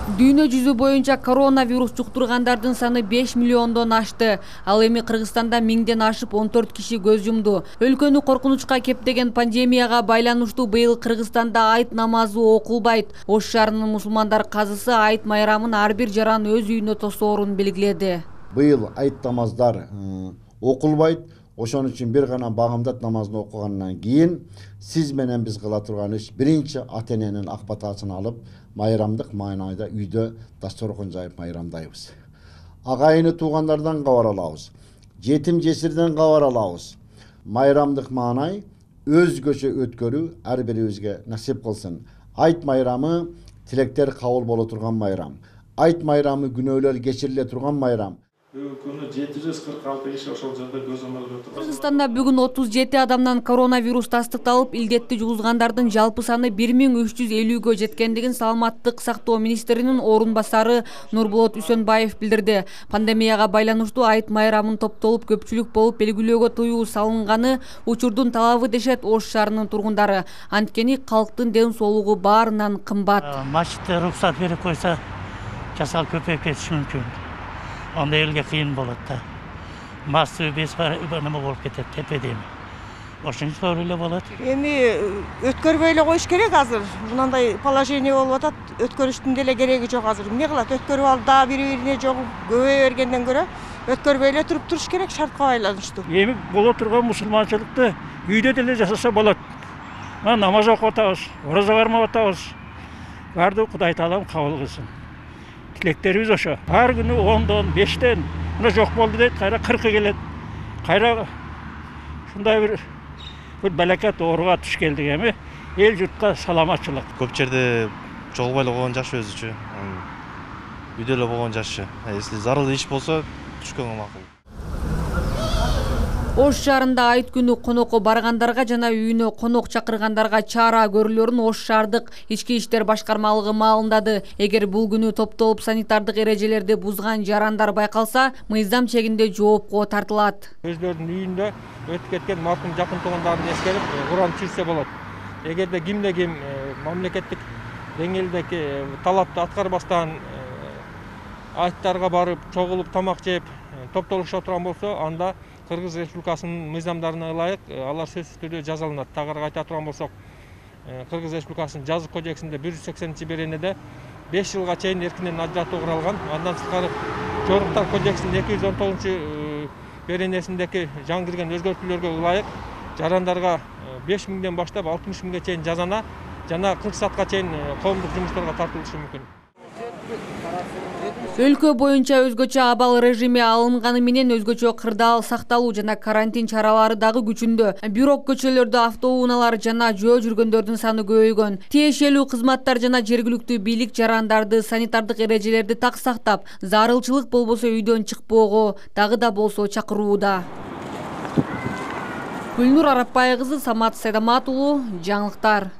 Дүйнө жүзү боюнча коронавирус жуктургандардын саны 5 миллиондон ашты. Ал эми Кыргызстанда 1000ден ашып 14 киши көз жумду. Өлкөнү коркунучка кептеген пандемияга байланыштуу быйыл Кыргызстанда айт намазы окулбайт. Ош шаарынын мусулмандар казысы айт майрамын ар бир жаран өз үйүнө тосоорун белгиледи. Быйыл айт намаздар окулбайт. Ошон үчүн бир гана багамдат намазын окугандан кийин сиз менен биз кыла турган иш биринчи ата эненин ак батасын алып майрамдык маанайда үйдө дасторкон жайып майрамдайбыз. Агайыны туугандардан кабар алабыз. Жетим жесирден кабар алабыз. Майрамдык маанай өзгөчө өткөрүү ар бирибизге насип кылсын. Айт майрамы тилектер кабыл боло турган майрам. Айт майрамы күнөөлөр кечириле турган майрам. Күнү 746 киши ошол жерде көз өмүрүп отур. Кыргызстанда бүгүн 37 адамдан коронавирус тастыкталып, илдетти жугузгандардын жалпы саны 1350гө жеткендигин Саламаттык сактоо министринин орун басары Нурболот Үсөнбаев билдирди. Пандемияга байланыштуу айт майрамын топтолуп көпчүлүк болуп белгилөөгө тыюу салынганы учурдун талабы дешет Ош шаарынын тургундары. Анткени калктын ден соолугу баарынан кымбат. Масжидте рухсат берип койсо, жасал көпөйүп кетиши мүмкүн. Анда элге кыйын болот да. Массы нема болуп кетет, тепедем. Ошондо зор эле болот. Эми өткөрбөй эле коюш керек азыр. Мындай положение болуп атат, өткөрүштүн деле кереги жок азыр. Эмне кылат? Өткөрүп алып дагы бири-бирине жогуп көбөйө бергенден көрө өткөрбөй эле туруш керек шартка байланыштуу. Эми боло турган мусулманчылыкты үйдө деле жасаса болот. Намаз окуп атабыз, ораза кармап атабыз. Баардыгы Кудай Таалам кабыл кылсын. Tileklerimiz ошо. Ар күнү 10дон, 5тен, мына жок болду дейт, кайра 40 келет. Кайра ушундай бир балакат ооруга туш келдик эми. Эл журтка саламатчылык. Көп жерде чогулбай эле койгон жакшы өзүчө. Үйдө эле болгон жакшы. Если зарыл иш болсо, түшкөн макул. Ош шаарында айт күнү конокко баргандарга жана үйүнө конок чакыргандарга чара көрүүлөрүн Ош шаардык ички иштер башкармалыгы маалымдады. Эгер бул күнү топтолуп санитардык эрежелерди бузган жарандар байкалса, мыйзам чегинде жоопко тартылат. Өздөрүнүн үйүндө өтүп кеткен маркум жакын туугандарын эскерип, Куран чирсе болот. Эгерде кимде ким мамлекеттик деңгээлдеги талапты аткарбастан айттарга барып, чогулуп тамак жеп, топтолушуп турган болсо, анда Кыргыз Республикасынын мыйзамдарына ылайык алар сөзсүз түрдө жазалынат. Тагыраак айта турган болсок, Кыргыз Республикасынын жазык кодексинде 180-беренеде 5 жылга чейин эркинен ажыратуу каралган. Андан сырткары Жоруктар кодексинин 219-беренесиндеги жаңы кирген өзгөртүүлөргө ылайык жарандарга 5000ден баштап 60.000ге чейин жазана жана 40 саатка чейин коомдук жумуштарга тартылышы мүмкүн. Өлкө боюнча өзгөчө абал режими алынганы менен өзгөчө кырдаал сакталуу жана карантин чаралары дагы күчүндө. Бирок көчөлөрдө автоунаалар жана жөө жүргөндөрдүн саны көбөйгөн. Тиешелүү кызматтар жана жергиликтүү бийлик жарандарды санитардык эрежелерди так сактап, зарылчылык болбосо үйдөн чыкпоого дагы да болсо чакырууда. Гүлнур Арапбай кызы, Самат Сайдамат уулу, жаңылыктар.